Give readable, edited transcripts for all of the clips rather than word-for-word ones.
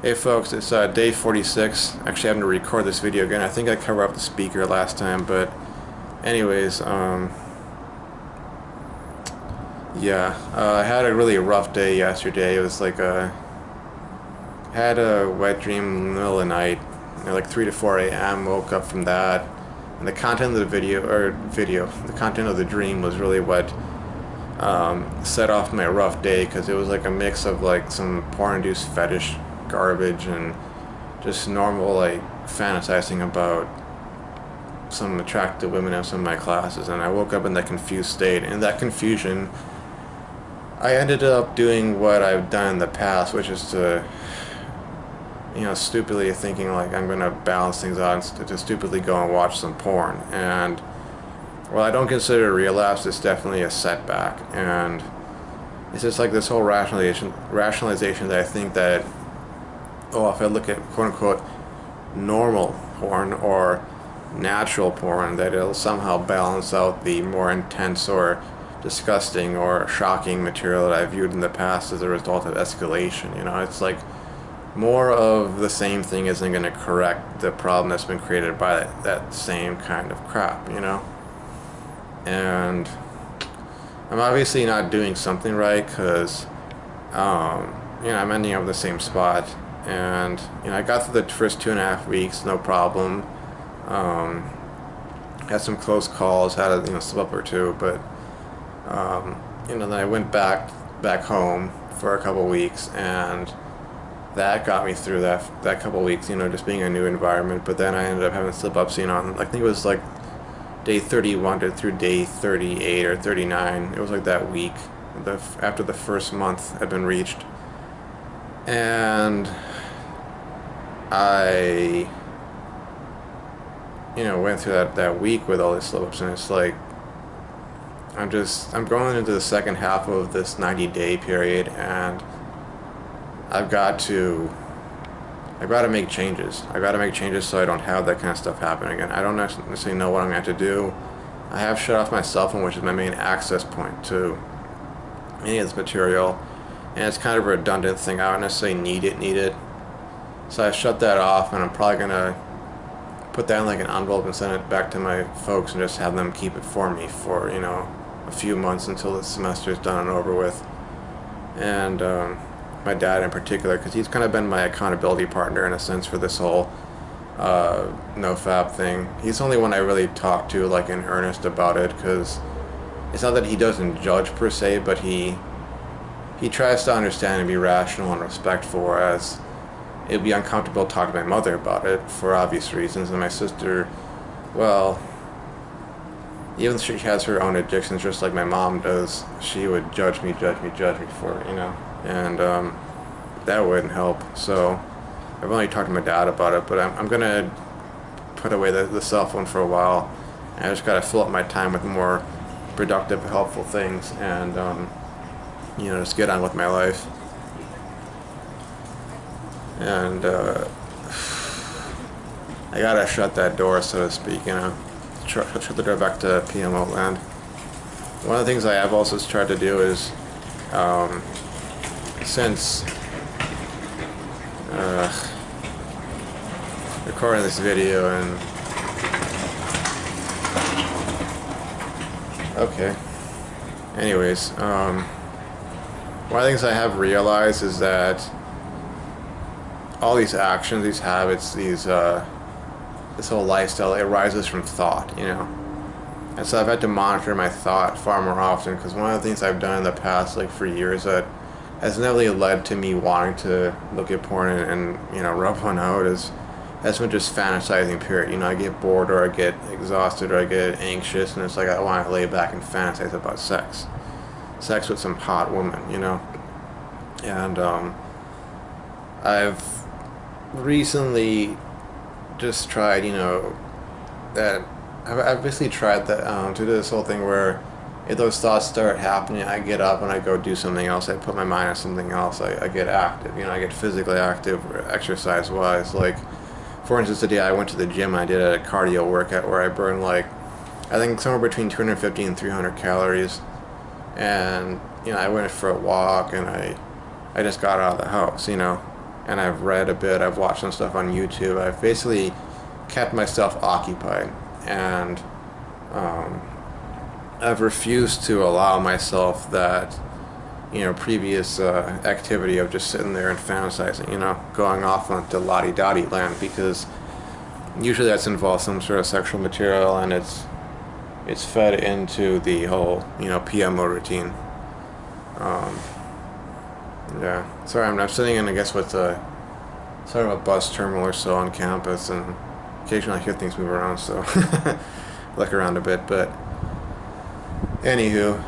Hey folks, it's day 46. Actually, having to record this video again. I think I covered up the speaker last time, but anyways, yeah, I had a really rough day yesterday. It was like had a wet dream in the middle of the night, like 3 to 4 a.m. Woke up from that, and the content of the the content of the dream was really what set off my rough day, because it was like a mix of like some porn-induced fetish garbage and just normal like fantasizing about some attractive women in some of my classes. And I woke up in that confused state. In that confusion, I ended up doing what I've done in the past, which is to, stupidly thinking like I'm gonna balance things out and to stupidly go and watch some porn. And well, I don't consider it a relapse. It's definitely a setback, and it's just like this whole rationalization that I think that, oh, if I look at quote unquote normal porn or natural porn, that it'll somehow balance out the more intense or disgusting or shocking material that I viewed in the past as a result of escalation. It's like more of the same thing isn't going to correct the problem that's been created by that same kind of crap. And I'm obviously not doing something right, because I'm ending up in the same spot. And I got through the first 2.5 weeks, no problem. Had some close calls, had a slip up or two, but then I went back home for a couple weeks, and that got me through that couple weeks, just being a new environment. But then I ended up having slip ups, on, I think it was like day 31 through day 38 or 39. It was like that week after the first month had been reached. And I went through that week with all these slip-ups, and it's like I'm going into the second half of this 90-day period, and I've got to make changes. I've got to make changes so I don't have that kind of stuff happen again. I don't necessarily know what I'm going to have to do. I have shut off my cell phone, which is my main access point to any of this material, and it's kind of a redundant thing. I don't necessarily need it. So I shut that off, and I'm probably going to put that in like an envelope and send it back to my folks and just have them keep it for me for, a few months until the semester is done and over with. And my dad in particular, because he's kind of been my accountability partner in a sense for this whole Nofap thing. He's the only one I really talk to like in earnest about it, because it's not that he doesn't judge per se, but he tries to understand and be rational and respectful, whereas it'd be uncomfortable to talk to my mother about it for obvious reasons. And my sister, well, even though she has her own addictions just like my mom does, she would judge me for, and that wouldn't help. So I've only talked to my dad about it, but I'm gonna put away the cell phone for a while, and I just gotta fill up my time with more productive, helpful things, and just get on with my life. And I gotta shut that door, so to speak, shut the door back to PMO land. One of the things I have also tried to do is, since recording this video, and okay, anyways, one of the things I have realized is that all these actions, these habits, this whole lifestyle, it arises from thought, And so I've had to monitor my thought far more often, because one of the things I've done in the past, like for years, that has inevitably led to me wanting to look at porn and rub one out, has been just fantasizing, period. I get bored, or I get exhausted, or I get anxious, and it's like I want to lay back and fantasize about sex with some hot woman, And I've recently just tried, that I've basically tried that to do this whole thing where if those thoughts start happening, I get up and I go do something else. I put my mind on something else. I get active, I get physically active, exercise wise. Like, for instance, today I went to the gym and I did a cardio workout where I burned like, I think somewhere between 250 and 300 calories. And I went for a walk, and I just got out of the house, and I've read a bit. I've watched some stuff on YouTube. I've basically kept myself occupied, and um, I've refused to allow myself that, previous activity of just sitting there and fantasizing, going off onto la-di-da-di land, because usually that's involved some sort of sexual material, and it's fed into the whole, PMO routine. Um, yeah, sorry, I'm sitting in, I guess, what's a sort of a bus terminal or so on campus, and occasionally I hear things move around, so look around a bit. But anywho,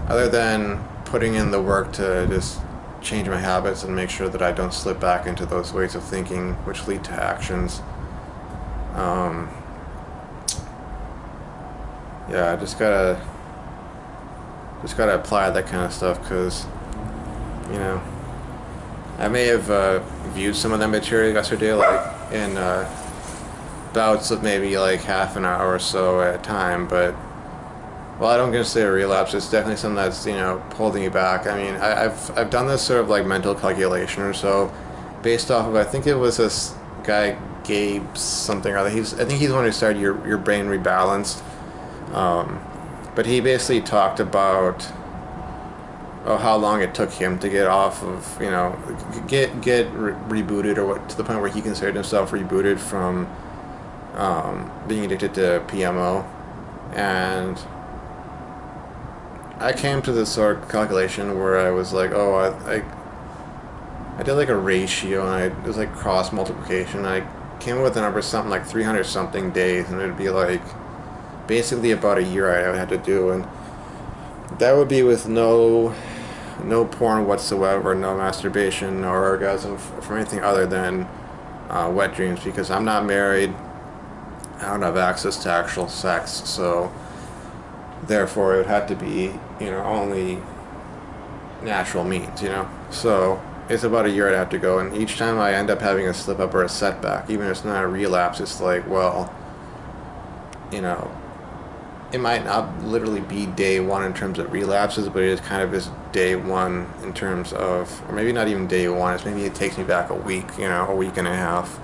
other than putting in the work to just change my habits and make sure that I don't slip back into those ways of thinking which lead to actions, yeah, I just gotta apply that kind of stuff, because I may have viewed some of that material yesterday, like in bouts of maybe like half an hour or so at a time, but well, I don't consider a relapse. It's definitely something that's holding me back. I mean, I've done this sort of like mental calculation or so, based off of, I think it was this guy Gabe something or other. I think he's the one who started your brain rebalanced. But he basically talked about how long it took him to get off of, get rebooted, or what, to the point where he considered himself rebooted from being addicted to PMO. And I came to this sort of calculation where I was like, I did like a ratio, and it was like cross multiplication. I came up with a number something like 300 something days, and it would be like basically about a year I would have to do, and that would be with no porn whatsoever, no masturbation, no orgasm for anything other than wet dreams, because I'm not married. I don't have access to actual sex, so therefore it would have to be only natural means, so it's about a year I'd have to go, and each time I end up having a slip up or a setback, even if it's not a relapse, it's like, well, it might not literally be day one in terms of relapses, but it is kind of is day one in terms of, or maybe not even day one, it's maybe it takes me back a week, a week and a half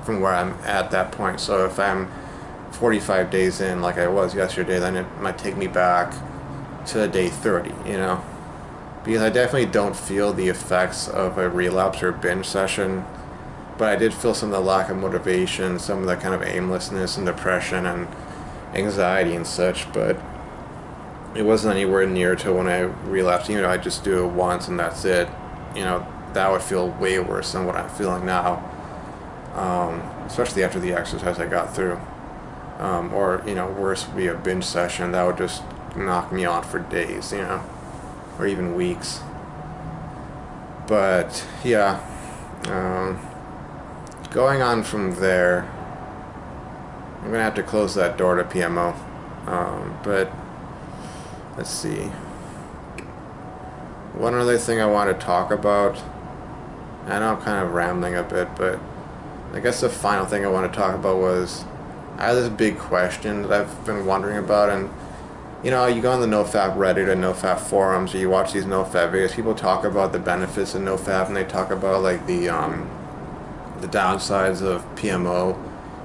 from where I'm at that point. So if I'm 45 days in like I was yesterday, then it might take me back to day 30, because I definitely don't feel the effects of a relapse or binge session, but I did feel some of the lack of motivation, some of the kind of aimlessness and depression and anxiety and such, but it wasn't anywhere near to when I relapsed. I just do it once and that's it. That would feel way worse than what I'm feeling now, especially after the exercise I got through. Or worse would be a binge session that would just knock me on for days, or even weeks. But yeah, going on from there, I'm gonna have to close that door to PMO. But let's see. One other thing I want to talk about, I know I'm kind of rambling a bit, but I guess the final thing I want to talk about was, I have this big question that I've been wondering about, and you go on the Nofap Reddit or Nofap forums, or you watch these Nofap videos, people talk about the benefits of Nofap, and they talk about like the downsides of PMO,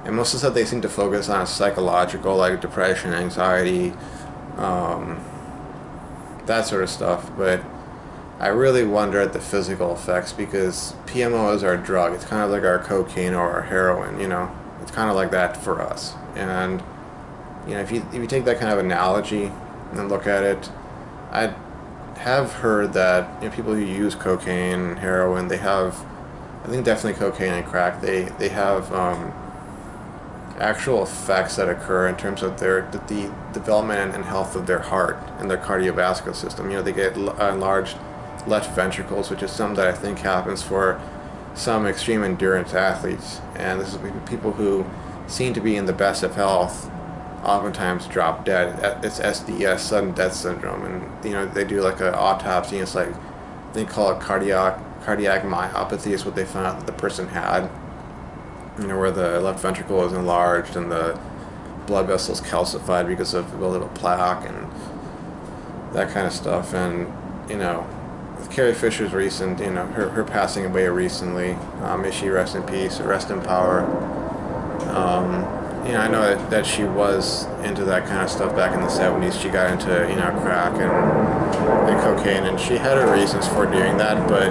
and most of the stuff they seem to focus on is psychological, like depression, anxiety, that sort of stuff. But I really wonder at the physical effects, because PMO is our drug. It's kind of like our cocaine or our heroin, It's kind of like that for us. And if you take that kind of analogy and look at it, I have heard that people who use cocaine and heroin, they have, I think definitely cocaine and crack, they have actual effects that occur in terms of the development and health of their heart and their cardiovascular system. They get enlarged left ventricles, which is something that I think happens for some extreme endurance athletes, and this is people who seem to be in the best of health oftentimes drop dead. It's SDS, sudden death syndrome, and they do like an autopsy, and it's like they call it cardiac myopathy is what they found out that the person had, where the left ventricle is enlarged and the blood vessels calcified because of a little plaque and that kind of stuff. And with Carrie Fisher's recent, you know, her passing away recently, may she rest in peace, rest in power. You know, I know that she was into that kind of stuff back in the 70s. She got into, you know, crack and cocaine, and she had her reasons for doing that, but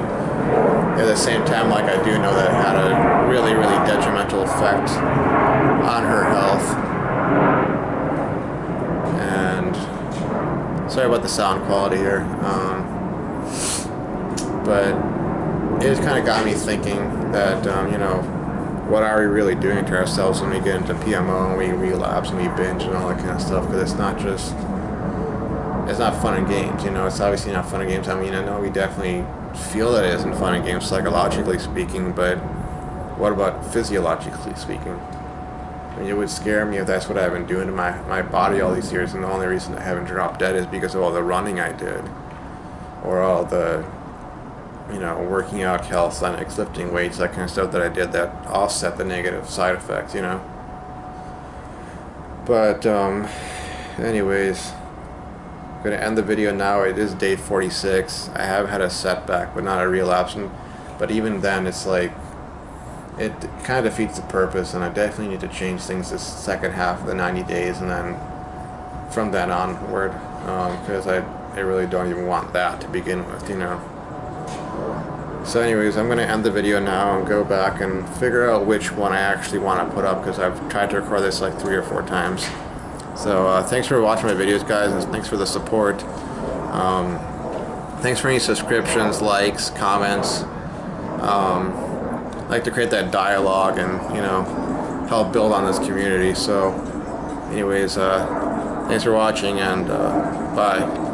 at the same time, like, I do know that it had a really, really detrimental effect on her health. And sorry about the sound quality here, but it just kind of got me thinking that, you know, what are we really doing to ourselves when we get into PMO and we relapse and we binge and all that kind of stuff? Because it's not just, it's not fun and games, you know. It's obviously not fun and games. I mean, I know we definitely feel that it isn't fun and games psychologically speaking, but what about physiologically speaking? I mean, it would scare me if that's what I've been doing to my body all these years, and the only reason I haven't dropped dead is because of all the running I did, or all the, you know, working out, calisthenics, lifting weights, that kind of stuff that I did that offset the negative side effects, you know. But anyways, I'm gonna end the video now. It is day 46. I have had a setback, but not a relapse. But even then, it's like, it kind of defeats the purpose, and I definitely need to change things this second half of the 90 days, and then from then onward, because I really don't even want that to begin with, you know. So anyways, I'm going to end the video now and go back and figure out which one I actually want to put up, because I've tried to record this like 3 or 4 times. So thanks for watching my videos, guys, and thanks for the support. Thanks for any subscriptions, likes, comments. I like to create that dialogue and, you know, help build on this community. So anyways, thanks for watching, and bye.